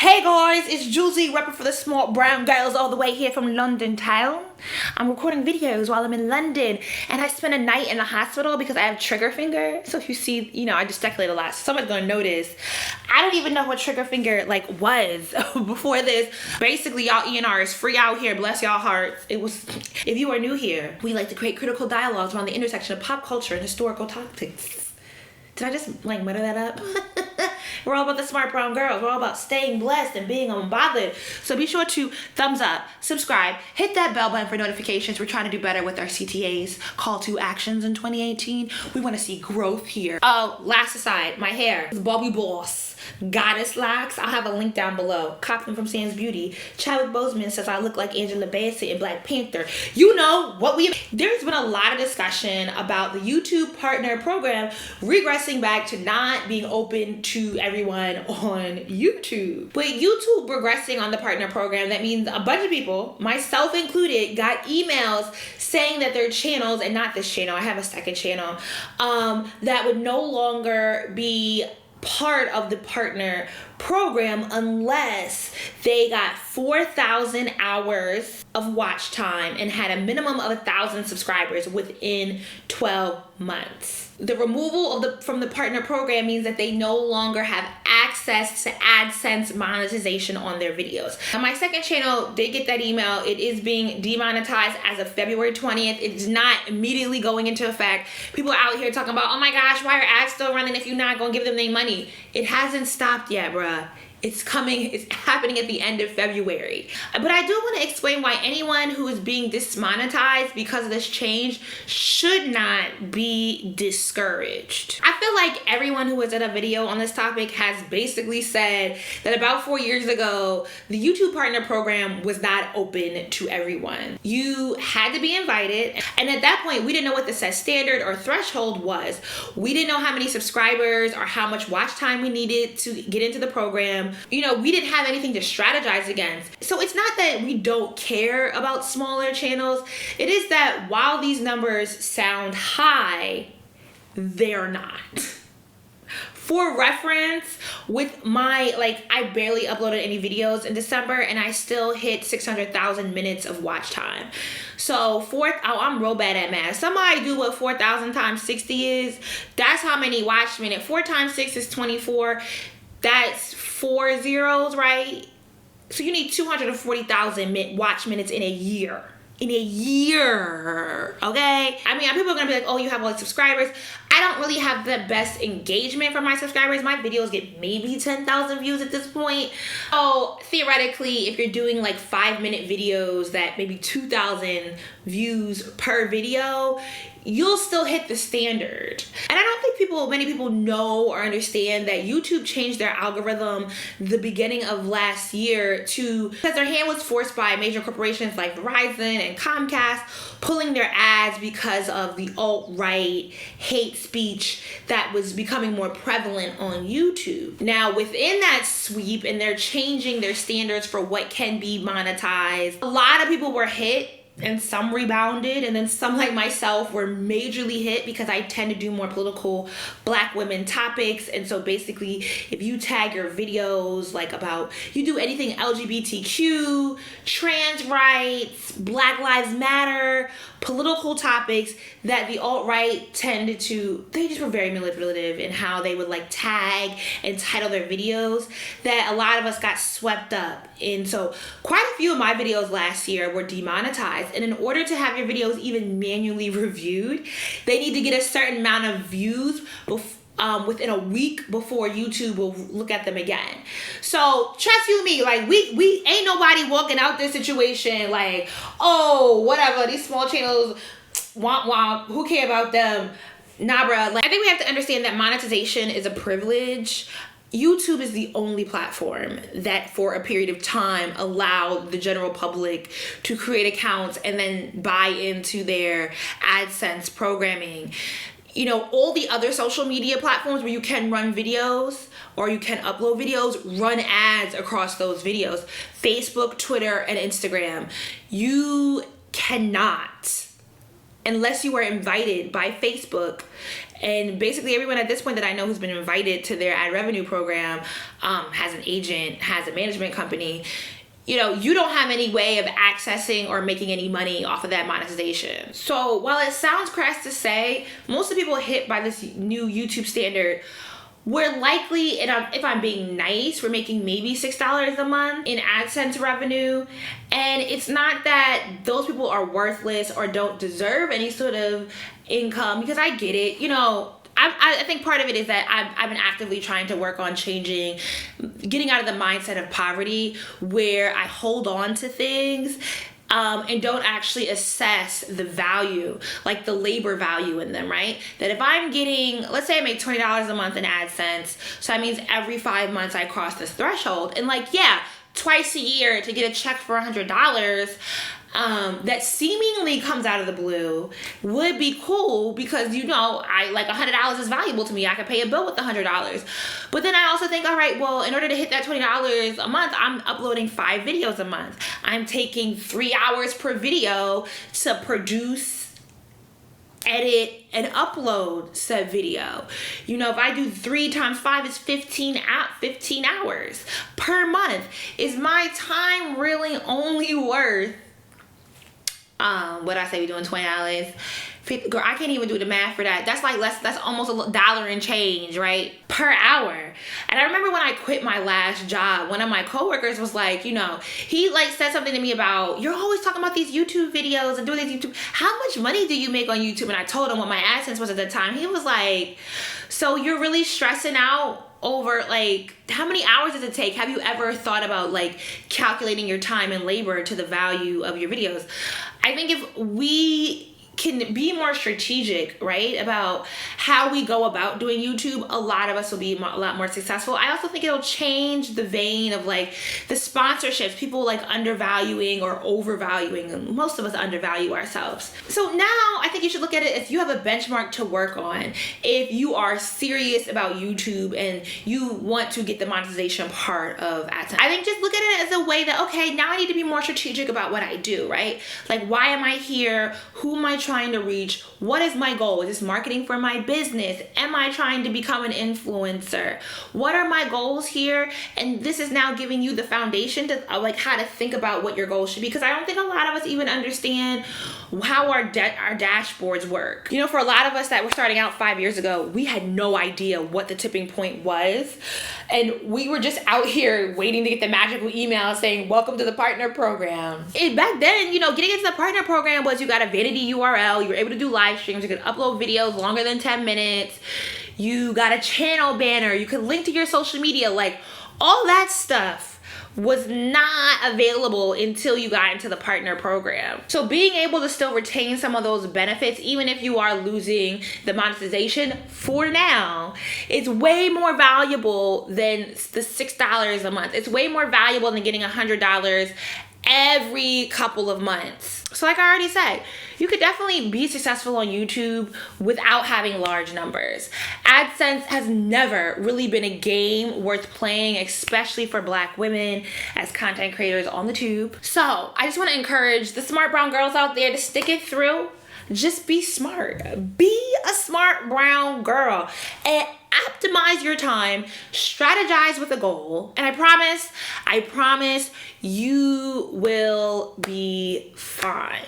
Hey guys, it's Juicy, repping for the smart brown girls all the way here from London town. I'm recording videos while I'm in London, and I spent a night in the hospital because I have trigger finger. So if you see, I gesticulated a lot, so someone's gonna notice. I don't even know what trigger finger was before this. Basically, y'all ENR is free out here, bless y'all hearts. If you are new here, we like to create critical dialogues around the intersection of pop culture and historical topics. Did I just mutter that up? We're all about the smart brown girls. We're all about staying blessed and being unbothered. So be sure to thumbs up, subscribe, hit that bell button for notifications. We're trying to do better with our CTAs, call to actions in 2018. We want to see growth here. Oh, last aside, my hair is Bobby Boss. Goddess locks. I'll have a link down below. Cop them from Sam's Beauty. Chadwick Boseman says I look like Angela Bassett in Black Panther. You know what there's been a lot of discussion about the YouTube partner program regressing back to not being open to everyone on YouTube. With YouTube regressing on the partner program, that means a bunch of people, myself included, got emails saying that their channels, and not this channel, I have a second channel, that would no longer be part of the partner program unless they got 4,000 hours of watch time and had a minimum of 1,000 subscribers within 12 months. The removal from the partner program means that they no longer have access to AdSense monetization on their videos. Now, my second channel did get that email. It is being demonetized as of February 20th. It's not immediately going into effect. People are out here talking about, oh my gosh, why are ads still running if you're not gonna give them their money? It hasn't stopped yet, bruh. It's coming, it's happening at the end of February. But I do want to explain why anyone who is being demonetized because of this change should not be discouraged. I feel like everyone who was in a video on this topic has basically said that about 4 years ago, the YouTube partner program was not open to everyone. You had to be invited. And at that point, we didn't know what the set standard or threshold was. We didn't know how many subscribers or how much watch time we needed to get into the program. We didn't have anything to strategize against. So it's not that we don't care about smaller channels. It is that while these numbers sound high, they're not. For reference, with my, I barely uploaded any videos in December and I still hit 600,000 minutes of watch time. So I'm real bad at math. Somebody do what 4,000 times 60 is. That's how many watch minutes. 4 times 6 is 24. That's 4 zeros, right? So you need 240,000 watch minutes in a year. In a year, okay? I mean, people are gonna be like, oh, you have all these subscribers. I don't really have the best engagement from my subscribers. My videos get maybe 10,000 views at this point. So theoretically, if you're doing 5-minute videos that maybe 2,000 views per video, you'll still hit the standard. And I don't think many people know or understand that YouTube changed their algorithm the beginning of last year because their hand was forced by major corporations like Verizon and Comcast pulling their ads because of the alt-right hate speech that was becoming more prevalent on YouTube. Now, within that sweep, and they're changing their standards for what can be monetized, a lot of people were hit, and some rebounded, and then some like myself were majorly hit because I tend to do more political Black women topics. And so basically, if you tag your videos you do anything LGBTQ, trans rights, Black Lives Matter, political topics that the alt-right tended to, they just were very manipulative in how they would tag and title their videos, that a lot of us got swept up. And so quite a few of my videos last year were demonetized. And in order to have your videos even manually reviewed, they need to get a certain amount of views within a week before YouTube will look at them again. So trust you me, we ain't nobody walking out this situation oh, whatever, these small channels, womp womp, who care about them? Nah, bruh. I think we have to understand that monetization is a privilege. YouTube is the only platform that for a period of time allowed the general public to create accounts and then buy into their AdSense programming. All the other social media platforms where you can run videos or you can upload videos, run ads across those videos. Facebook, Twitter, and Instagram. You cannot, unless you are invited by Facebook And basically everyone at this point that I know who's been invited to their ad revenue program has an agent, has a management company. You know, you don't have any way of accessing or making any money off of that monetization. So while it sounds crass to say, most of the people hit by this new YouTube standard, we're likely, and if I'm being nice, we're making maybe $6 a month in AdSense revenue. And it's not that those people are worthless or don't deserve any sort of income, because I get it. You know, I think part of it is that I've been actively trying to work on changing, getting out of the mindset of poverty where I hold on to things and don't actually assess the value, like the labor value in them, right? That if I'm getting, let's say I make $20 a month in AdSense, so that means every 5 months I cross this threshold. And like, yeah, twice a year to get a check for $100, that seemingly comes out of the blue would be cool, because you know, I like $100 is valuable to me. I could pay a bill with $100. But then I also think, all right, well, in order to hit that $20 a month, I'm uploading 5 videos a month. I'm taking 3 hours per video to produce, edit, and upload said video. You know, if I do 3 times 5 is 15 hours per month. Is my time really only worth what I say, we doing $20? Girl, I can't even do the math for that. That's like that's almost $1 and change, right? Per hour. And I remember when I quit my last job, one of my coworkers was like, you know, he like said something to me about, you're always talking about these YouTube videos and doing these YouTube. How much money do you make on YouTube? And I told him what my AdSense was at the time. He was like, so you're really stressing out over like, how many hours does it take? Have you ever thought about like calculating your time and labor to the value of your videos? I think if we can be more strategic, right, about how we go about doing YouTube, a lot of us will be a lot more successful. I also think it'll change the vein of like the sponsorships, people like undervaluing or overvaluing, and most of us undervalue ourselves. So now I think you should look at it as you have a benchmark to work on. If you are serious about YouTube and you want to get the monetization part of AdSense, I think just look at it as a way that, okay, now I need to be more strategic about what I do, right? Like, why am I here? Who am I trying to reach? What is my goal? Is this marketing for my business? Am I trying to become an influencer? What are my goals here? And this is now giving you the foundation to like how to think about what your goals should be, because I don't think a lot of us even understand how our dashboards work. You know, for a lot of us that were starting out 5 years ago, we had no idea what the tipping point was. And we were just out here waiting to get the magical email saying, welcome to the partner program. And back then, you know, getting into the partner program was you got a vanity URL, you were able to do live streams, you could upload videos longer than 10 minutes, you got a channel banner, you could link to your social media, like all that stuff was not available until you got into the partner program. So being able to still retain some of those benefits, even if you are losing the monetization for now, it's way more valuable than the $6 a month. It's way more valuable than getting $100 every couple of months. So like I already said, you could definitely be successful on YouTube without having large numbers. AdSense has never really been a game worth playing, especially for Black women as content creators on the tube. So I just want to encourage the smart brown girls out there to stick it through. Just be smart. Be a smart brown girl and optimize your time, strategize with a goal, and I promise you will be fine.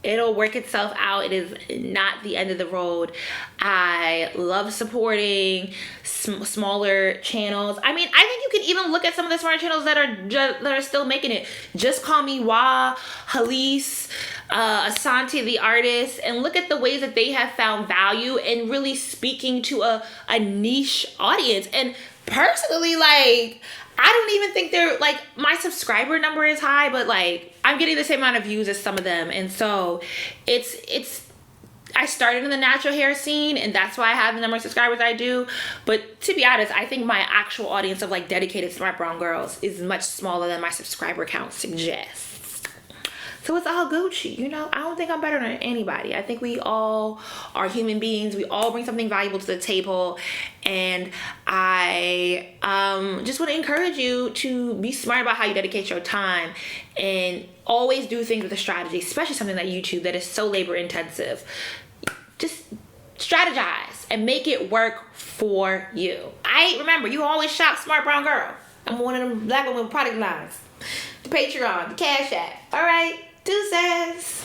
It'll work itself out. It is not the end of the road. I love supporting smaller channels. I mean, I think you can even look at some of the smaller channels that are still making it. Just Call Me Wah, Halise, Asante the artist, and look at the ways that they have found value in really speaking to a niche audience. And personally, like, I don't even think they're like, my subscriber number is high, but like I'm getting the same amount of views as some of them. And so I started in the natural hair scene, and that's why I have the number of subscribers I do. But to be honest, I think my actual audience of like dedicated smart brown girls is much smaller than my subscriber count suggests. So it's all Gucci, you know? I don't think I'm better than anybody. I think we all are human beings. We all bring something valuable to the table. And I just want to encourage you to be smart about how you dedicate your time and always do things with a strategy, especially something like YouTube that is so labor intensive. Just strategize. box and make it work for you. Remember, you always shop Smart Brown Girl. I'm one of them black women with product lines. The Patreon, the Cash App. All right, deuces.